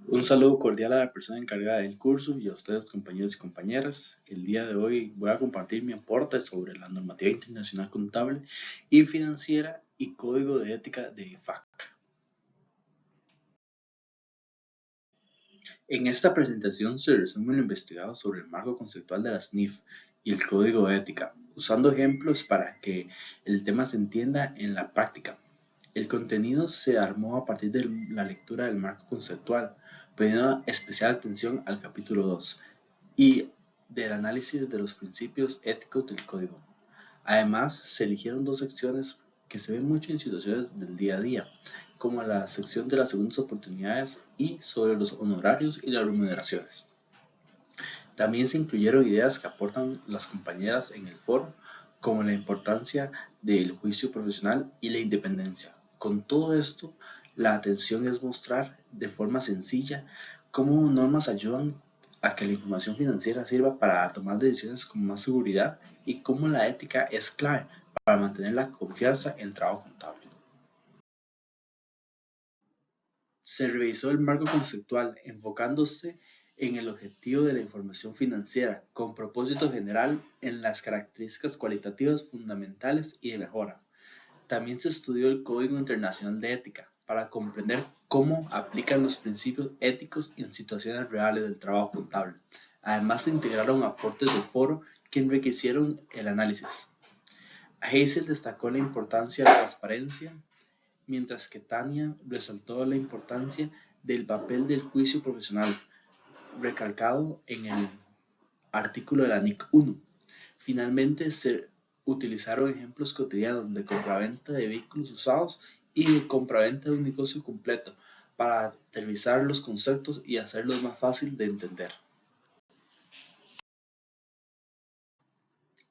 Un saludo cordial a la persona encargada del curso y a ustedes compañeros y compañeras. El día de hoy voy a compartir mi aporte sobre la normativa internacional contable y financiera y código de ética de IFAC. En esta presentación se resume lo investigado sobre el marco conceptual de las NIF y el código de ética, usando ejemplos para que el tema se entienda en la práctica. El contenido se armó a partir de la lectura del marco conceptual, poniendo especial atención al capítulo 2 y del análisis de los principios éticos del código. Además, se eligieron dos secciones que se ven mucho en situaciones del día a día, como la sección de las segundas oportunidades y sobre los honorarios y las remuneraciones. También se incluyeron ideas que aportan las compañeras en el foro, como la importancia del juicio profesional y la independencia. Con todo esto, la atención es mostrar de forma sencilla cómo normas ayudan a que la información financiera sirva para tomar decisiones con más seguridad y cómo la ética es clave para mantener la confianza en el trabajo contable. Se revisó el marco conceptual enfocándose en el objetivo de la información financiera con propósito general en las características cualitativas fundamentales y de mejora. También se estudió el Código Internacional de Ética para comprender cómo aplican los principios éticos en situaciones reales del trabajo contable. Además se integraron aportes del foro que enriquecieron el análisis. Hazel destacó la importancia de la transparencia, mientras que Tania resaltó la importancia del papel del juicio profesional, recalcado en el artículo de la NIC 1. Finalmente, se utilizaron ejemplos cotidianos de compraventa de vehículos usados y de compraventa de un negocio completo para aterrizar los conceptos y hacerlos más fácil de entender.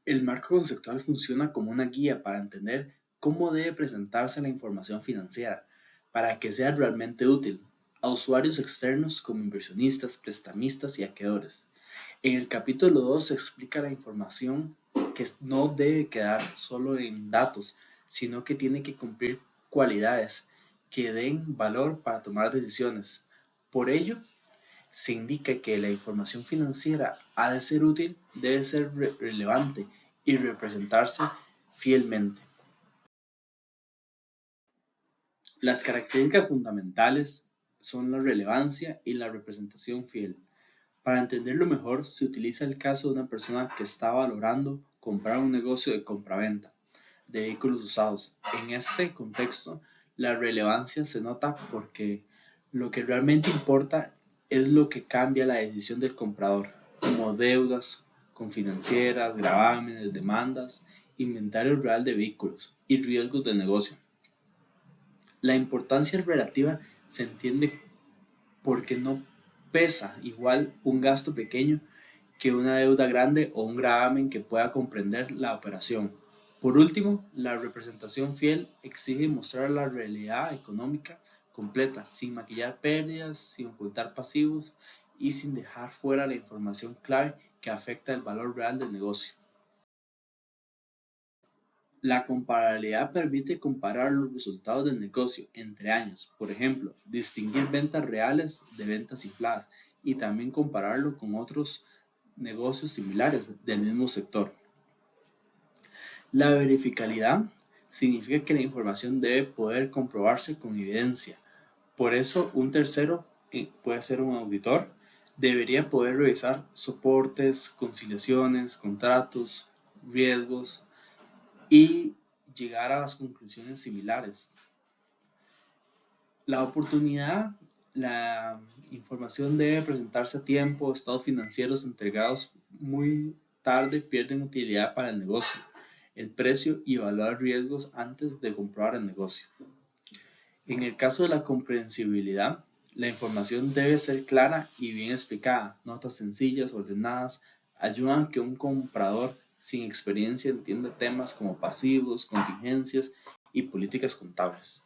El marco conceptual funciona como una guía para entender cómo debe presentarse la información financiera para que sea realmente útil a usuarios externos como inversionistas, prestamistas y acreedores. En el capítulo 2 se explica la información que no debe quedar solo en datos, sino que tiene que cumplir cualidades que den valor para tomar decisiones. Por ello, se indica que la información financiera ha de ser útil, debe ser relevante y representarse fielmente. Las características fundamentales son la relevancia y la representación fiel. Para entenderlo mejor, se utiliza el caso de una persona que está valorando comprar un negocio de compraventa de vehículos usados. En ese contexto, la relevancia se nota porque lo que realmente importa es lo que cambia la decisión del comprador, como deudas con financieras, gravámenes, demandas, inventario real de vehículos y riesgos de negocio. La importancia relativa se entiende porque no pesa igual un gasto pequeño que una deuda grande o un gravamen que pueda comprender la operación. Por último, la representación fiel exige mostrar la realidad económica completa, sin maquillar pérdidas, sin ocultar pasivos y sin dejar fuera la información clave que afecta el valor real del negocio. La comparabilidad permite comparar los resultados del negocio entre años, por ejemplo, distinguir ventas reales de ventas infladas y también compararlo con otros negocios similares del mismo sector. La verificabilidad significa que la información debe poder comprobarse con evidencia. Por eso, un tercero, puede ser un auditor, debería poder revisar soportes, conciliaciones, contratos, riesgos y llegar a las conclusiones similares. La oportunidad, la información debe presentarse a tiempo, estados financieros entregados muy tarde pierden utilidad para el negocio, el precio y evaluar riesgos antes de comprobar el negocio. En el caso de la comprensibilidad, la información debe ser clara y bien explicada. Notas sencillas, ordenadas, ayudan a que un comprador sin experiencia entienda temas como pasivos, contingencias y políticas contables.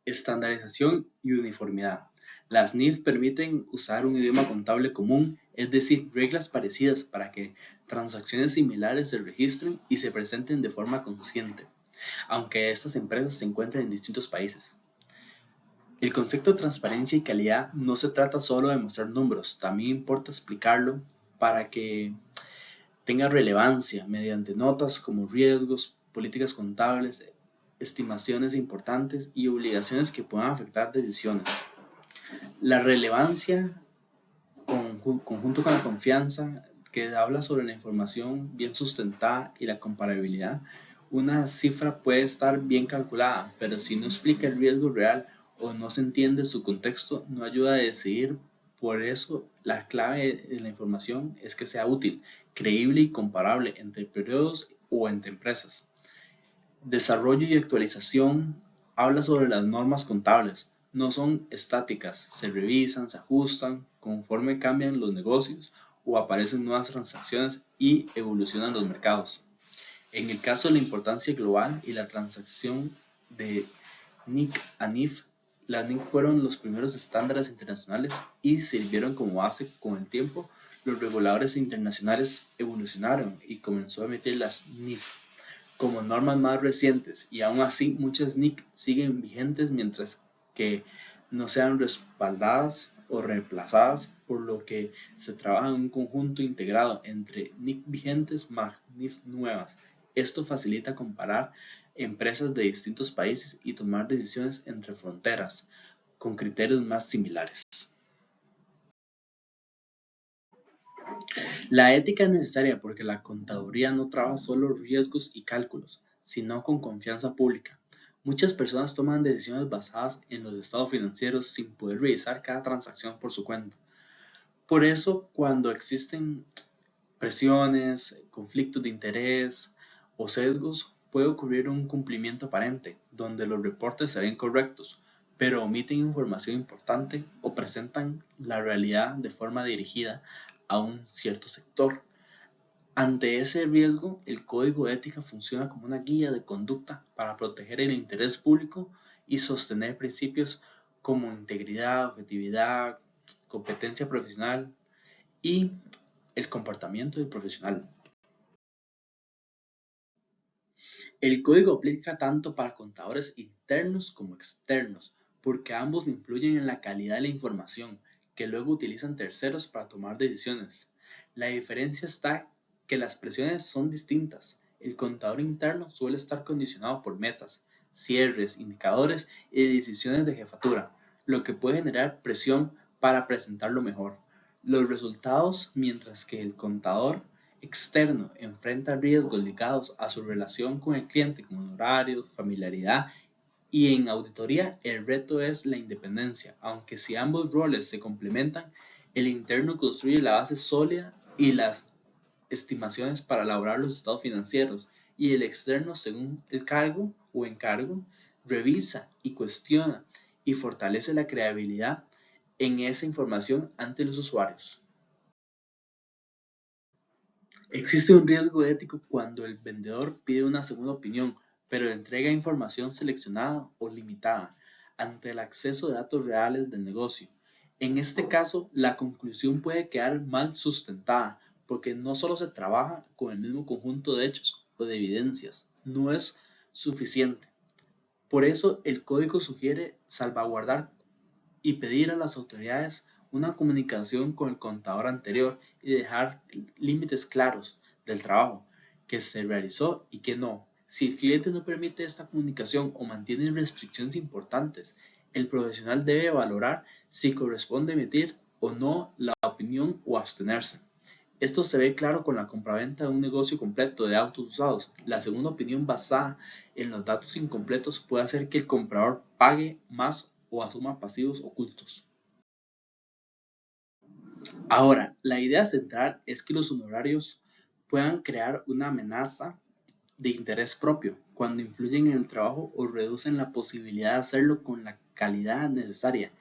Estandarización y uniformidad. Las NIF permiten usar un idioma contable común, es decir, reglas parecidas para que transacciones similares se registren y se presenten de forma consciente, aunque estas empresas se encuentren en distintos países. El concepto de transparencia y calidad no se trata solo de mostrar números, también importa explicarlo para que tenga relevancia mediante notas como riesgos, políticas contables, estimaciones importantes y obligaciones que puedan afectar decisiones. La relevancia conjunto con la confianza que habla sobre la información bien sustentada y la comparabilidad, una cifra puede estar bien calculada, pero si no explica el riesgo real o no se entiende su contexto, no ayuda a decidir. Por eso, la clave de la información es que sea útil, creíble y comparable entre periodos o entre empresas. Desarrollo y actualización habla sobre las normas contables. No son estáticas, se revisan, se ajustan conforme cambian los negocios o aparecen nuevas transacciones y evolucionan los mercados. En el caso de la importancia global y la transacción de NIC a NIF, las NIC fueron los primeros estándares internacionales y sirvieron como base con el tiempo. Los reguladores internacionales evolucionaron y comenzó a emitir las NIF como normas más recientes, y aún así muchas NIC siguen vigentes mientras que no sean respaldadas o reemplazadas, por lo que se trabaja en un conjunto integrado entre NIC vigentes más NIF nuevas. Esto facilita comparar empresas de distintos países y tomar decisiones entre fronteras con criterios más similares. La ética es necesaria porque la contaduría no trabaja solo riesgos y cálculos, sino con confianza pública. Muchas personas toman decisiones basadas en los estados financieros sin poder revisar cada transacción por su cuenta. Por eso, cuando existen presiones, conflictos de interés o sesgos, puede ocurrir un cumplimiento aparente, donde los reportes se ven correctos, pero omiten información importante o presentan la realidad de forma dirigida a un cierto sector. Ante ese riesgo, el código de ética funciona como una guía de conducta para proteger el interés público y sostener principios como integridad, objetividad, competencia profesional y el comportamiento del profesional. El código aplica tanto para contadores internos como externos, porque ambos influyen en la calidad de la información que luego utilizan terceros para tomar decisiones. La diferencia está que las presiones son distintas. El contador interno suele estar condicionado por metas, cierres, indicadores y decisiones de jefatura, lo que puede generar presión para presentarlo mejor. Los resultados, mientras que el contador externo enfrenta riesgos ligados a su relación con el cliente como horarios, familiaridad, y en auditoría el reto es la independencia, aunque si ambos roles se complementan, el interno construye la base sólida y las estimaciones para elaborar los estados financieros, y el externo, según el cargo o encargo, revisa y cuestiona y fortalece la credibilidad en esa información ante los usuarios. Existe un riesgo ético cuando el vendedor pide una segunda opinión, pero entrega información seleccionada o limitada ante el acceso de datos reales del negocio. En este caso, la conclusión puede quedar mal sustentada, porque no solo se trabaja con el mismo conjunto de hechos o de evidencias, no es suficiente. Por eso, el código sugiere salvaguardar y pedir a las autoridades una comunicación con el contador anterior y dejar límites claros del trabajo que se realizó y que no. Si el cliente no permite esta comunicación o mantiene restricciones importantes, el profesional debe valorar si corresponde emitir o no la opinión o abstenerse. Esto se ve claro con la compraventa de un negocio completo de autos usados. La segunda opinión basada en los datos incompletos puede hacer que el comprador pague más o asuma pasivos ocultos. Ahora, la idea central es que los honorarios puedan crear una amenaza de interés propio cuando influyen en el trabajo o reducen la posibilidad de hacerlo con la calidad necesaria.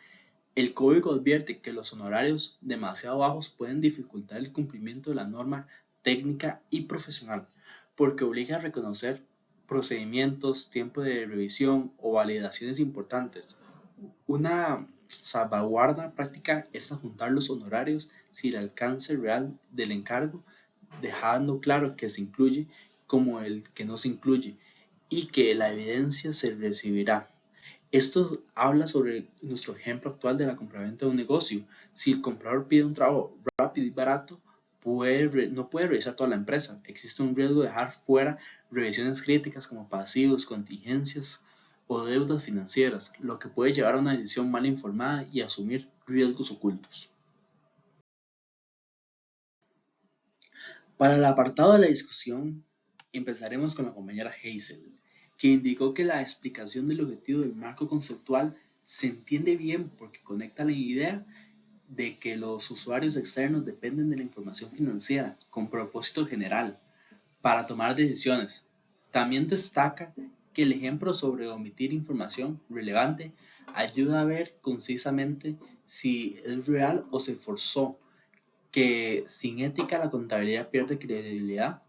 El código advierte que los honorarios demasiado bajos pueden dificultar el cumplimiento de la norma técnica y profesional, porque obliga a reconocer procedimientos, tiempo de revisión o validaciones importantes. Una salvaguarda práctica es adjuntar los honorarios si el alcance real del encargo, dejando claro que se incluye como el que no se incluye y que la evidencia se recibirá. Esto habla sobre nuestro ejemplo actual de la compraventa de un negocio. Si el comprador pide un trabajo rápido y barato, no puede revisar toda la empresa. Existe un riesgo de dejar fuera revisiones críticas como pasivos, contingencias o deudas financieras, lo que puede llevar a una decisión mal informada y asumir riesgos ocultos. Para el apartado de la discusión, empezaremos con la compañera Hazel, que indicó que la explicación del objetivo del marco conceptual se entiende bien porque conecta la idea de que los usuarios externos dependen de la información financiera con propósito general para tomar decisiones. También destaca que el ejemplo sobre omitir información relevante ayuda a ver concisamente si es real o se forzó, que sin ética la contabilidad pierde credibilidad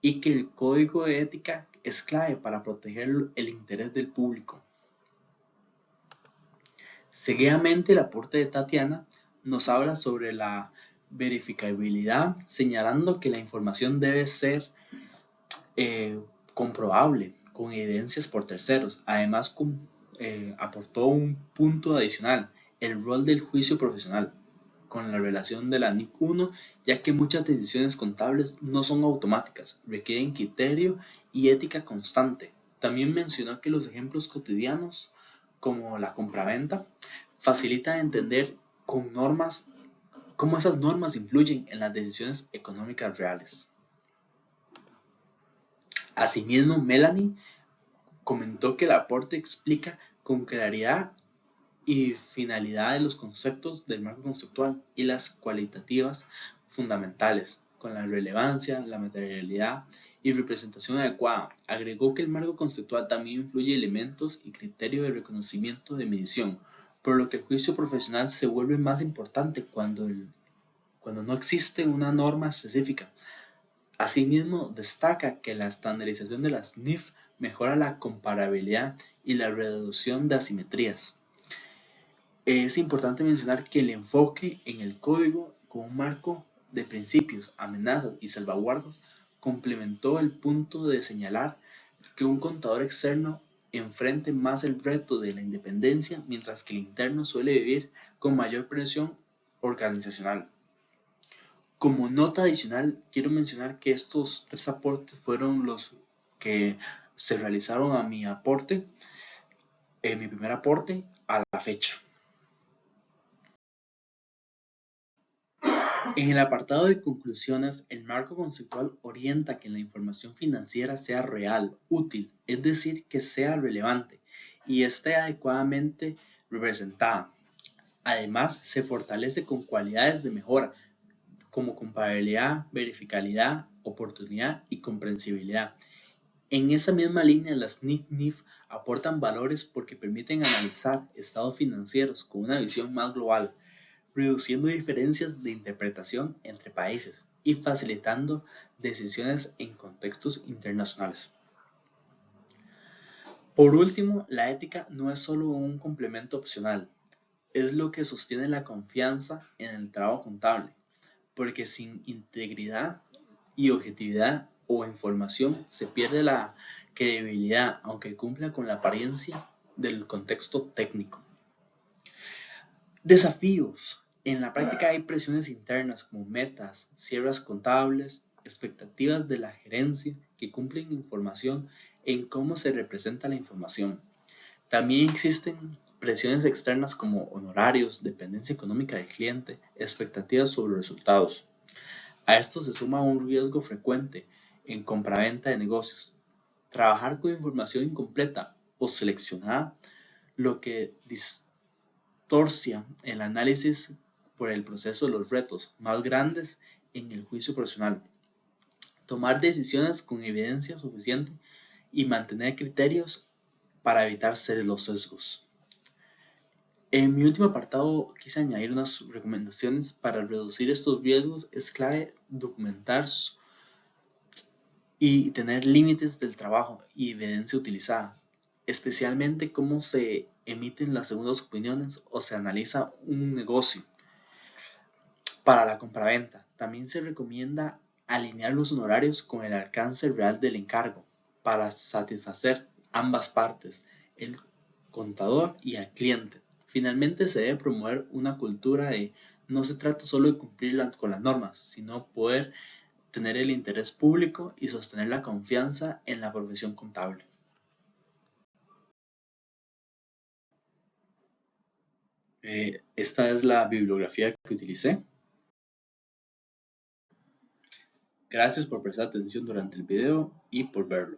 y que el código de ética es clave para proteger el interés del público. Seguidamente, el aporte de Tatiana nos habla sobre la verificabilidad, señalando que la información debe ser comprobable con evidencias por terceros. Además, aportó un punto adicional, el rol del juicio profesional con la relación de la NIC 1, ya que muchas decisiones contables no son automáticas, requieren criterio y ética constante. También mencionó que los ejemplos cotidianos, como la compraventa, facilitan entender con normas cómo esas normas influyen en las decisiones económicas reales. Asimismo, Melanie comentó que el aporte explica con claridad y finalidad de los conceptos del marco conceptual y las cualitativas fundamentales, con la relevancia, la materialidad y representación adecuada. Agregó que el marco conceptual también influye elementos y criterios de reconocimiento de medición, por lo que el juicio profesional se vuelve más importante cuando no existe una norma específica. Asimismo, destaca que la estandarización de las NIF mejora la comparabilidad y la reducción de asimetrías. Es importante mencionar que el enfoque en el código como un marco de principios, amenazas y salvaguardas complementó el punto de señalar que un contador externo enfrente más el reto de la independencia, mientras que el interno suele vivir con mayor presión organizacional. Como nota adicional, quiero mencionar que estos 3 aportes fueron los que se realizaron a mi aporte, mi primer aporte a la fecha. En el apartado de conclusiones, el marco conceptual orienta que la información financiera sea real, útil, es decir, que sea relevante y esté adecuadamente representada. Además, se fortalece con cualidades de mejora como comparabilidad, verificabilidad, oportunidad y comprensibilidad. En esa misma línea, las NIC-NIF aportan valores porque permiten analizar estados financieros con una visión más global, reduciendo diferencias de interpretación entre países y facilitando decisiones en contextos internacionales. Por último, la ética no es solo un complemento opcional, es lo que sostiene la confianza en el trabajo contable, porque sin integridad y objetividad o información se pierde la credibilidad, aunque cumpla con la apariencia del contexto técnico. Desafíos. En la práctica hay presiones internas como metas, cierres contables, expectativas de la gerencia que cumplen información en cómo se representa la información. También existen presiones externas como honorarios, dependencia económica del cliente, expectativas sobre resultados. A esto se suma un riesgo frecuente en compraventa de negocios. Trabajar con información incompleta o seleccionada, lo que distorsiona el análisis por el proceso de los retos más grandes en el juicio profesional. Tomar decisiones con evidencia suficiente y mantener criterios para evitar los sesgos. En mi último apartado quise añadir unas recomendaciones para reducir estos riesgos. Es clave documentar y tener límites del trabajo y evidencia utilizada, especialmente cómo se emiten las segundas opiniones o se analiza un negocio. Para la compraventa, también se recomienda alinear los honorarios con el alcance real del encargo para satisfacer ambas partes. El contador y al cliente. Finalmente se debe promover una cultura de no se trata solo de cumplir con las normas, sino poder tener el interés público y sostener la confianza en la profesión contable. Esta es la bibliografía que utilicé. Gracias por prestar atención durante el video y por verlo.